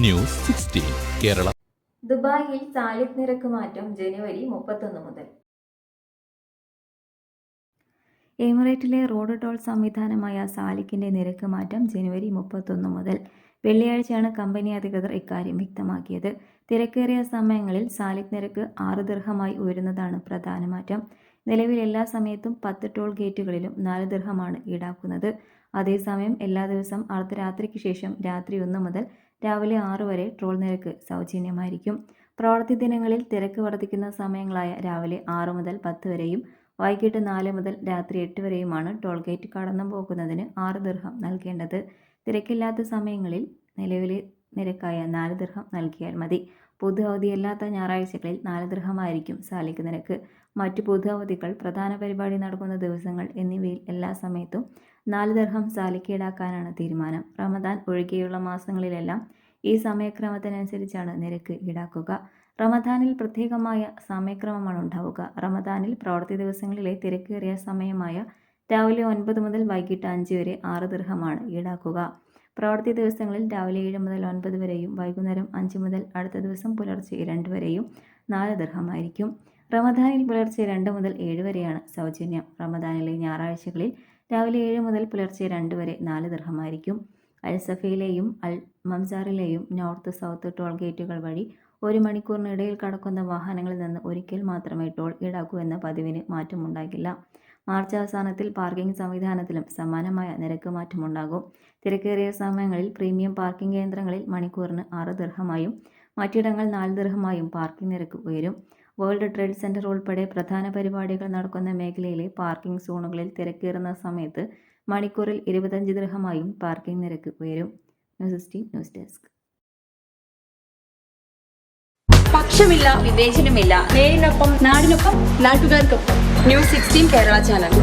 News 16 Kerala. ദുബായിൽ Salik നിരക്ക് മാറ്റം ജനുവരി 31 മുതൽ. എമിറേറ്റിലെ റോഡ് ടോൾ സംവിധാനമായ സാലിക്കിന്റെ നിരക്ക് മാറ്റം ജനുവരി 31 മുതൽ. വെള്ളിയാഴ്ചയാണ് കമ്പനി അധികൃതർ ഇക്കാര്യം വ്യക്തമാക്കിയത്. തിരക്കേറിയ സമയങ്ങളിൽ സാലിക് നിരക്ക് 6 ദിർഹമായി ഉയരുന്നതാണ് പ്രധാന മാറ്റം. നിലവിൽ എല്ലാ സമയത്തും 10 ടോൾ ഗേറ്റുകളിലും 4 ദിർഹമാണ് ഈടാക്കുന്നത്. അതേസമയം എല്ലാ ദിവസവും അർദ്ധരാത്രിക്ക് ശേഷം രാത്രി 1 മുതൽ രാവിലെ 6 വരെ ടോൾ നിരക്ക് സൗജന്യമായിരിക്കും. പ്രവൃത്തി ദിനങ്ങളിൽ തിരക്ക് വർദ്ധിക്കുന്ന സമയങ്ങളായ രാവിലെ 6 മുതൽ 10 വരെയും വൈകിട്ട് 4 മുതൽ രാത്രി 8 വരെയുമാണ് ടോൾ ഗേറ്റ് കടന്നു പോകുന്നതിന് 6 ദിർഹം നൽകേണ്ടത്. തിരക്കില്ലാത്ത സമയങ്ങളിൽ നിലവിലെ നിരക്കായ 4 ദിർഹം നൽകിയാൽ മതി. പൊതു അവധിയല്ലാത്ത ഞായറാഴ്ചകളിൽ 4 ദിർഹമായിരിക്കും സാലിക് നിരക്ക്. മറ്റു പൊതു അവധികൾ, പ്രധാന പരിപാടി നടക്കുന്ന ദിവസങ്ങൾ എന്നിവയിൽ എല്ലാ സമയത്തും 4 ദിർഹം സാലിക് ഈടാക്കാനാണ് തീരുമാനം. റമദാൻ ഒഴികെയുള്ള മാസങ്ങളിലെല്ലാം ഈ സമയക്രമത്തിനനുസരിച്ചാണ് നിരക്ക് ഈടാക്കുക. റമദാനിൽ പ്രത്യേകമായ സമയക്രമമാണ് ഉണ്ടാവുക. റമദാനിൽ പ്രവൃത്തി ദിവസങ്ങളിലെ തിരക്കേറിയ സമയമായ രാവിലെ 9 മുതൽ വൈകിട്ട് 5 വരെ 6 ദിർഹമാണ് ഈടാക്കുക. പ്രവൃത്തി ദിവസങ്ങളിൽ രാവിലെ 7 മുതൽ 9 വരെയും വൈകുന്നേരം 5 മുതൽ അടുത്ത ദിവസം പുലർച്ചെ 2 വരെയും 4 ദിർഹമായിരിക്കും. റമദാനിൽ പുലർച്ചെ 2 മുതൽ 7 വരെയാണ് സൗജന്യം. റമദാനിലെ ഞായറാഴ്ചകളിൽ രാവിലെ 7 മുതൽ പുലർച്ചെ 2 വരെ 4 ദിർഹമായിരിക്കും. അൽസഫയിലെയും അൽ മംസാറിലെയും നോർത്ത് സൗത്ത് ടോൾ ഗേറ്റുകൾ വഴി 1 മണിക്കൂറിനിടയിൽ കടക്കുന്ന വാഹനങ്ങളിൽ നിന്ന് ഒരിക്കൽ മാത്രമേ ടോൾ ഈടാക്കൂ എന്ന പതിവിന് മാറ്റമുണ്ടാകില്ല. മാർച്ച് അവസാനത്തിൽ പാർക്കിംഗ് സംവിധാനത്തിലും സമാനമായ നിരക്ക് മാറ്റമുണ്ടാകും. തിരക്കേറിയ സമയങ്ങളിൽ പ്രീമിയം പാർക്കിംഗ് കേന്ദ്രങ്ങളിൽ മണിക്കൂറിന് 6 ദിർഹമായും മറ്റിടങ്ങൾ 4 ദിർഹമായും പാർക്കിംഗ് നിരക്ക് ഉയരും. വേൾഡ് ട്രേഡ് സെന്റർ ഉൾപ്പെടെ പ്രധാന പരിപാടികൾ നടക്കുന്ന മേഖലയിലെ പാർക്കിംഗ് സോണുകളിൽ തിരക്കേറുന്ന സമയത്ത് മണിക്കൂറിൽ 25 ദിർഹമായും പാർക്കിംഗ് നിരക്ക് ഉയരും. News desk. പക്ഷമില്ല, വിവേചനമില്ല. നേരിനൊപ്പം, നാടിനൊപ്പം, നാട്ടുകാർക്കൊപ്പം. News 16 Kerala channel.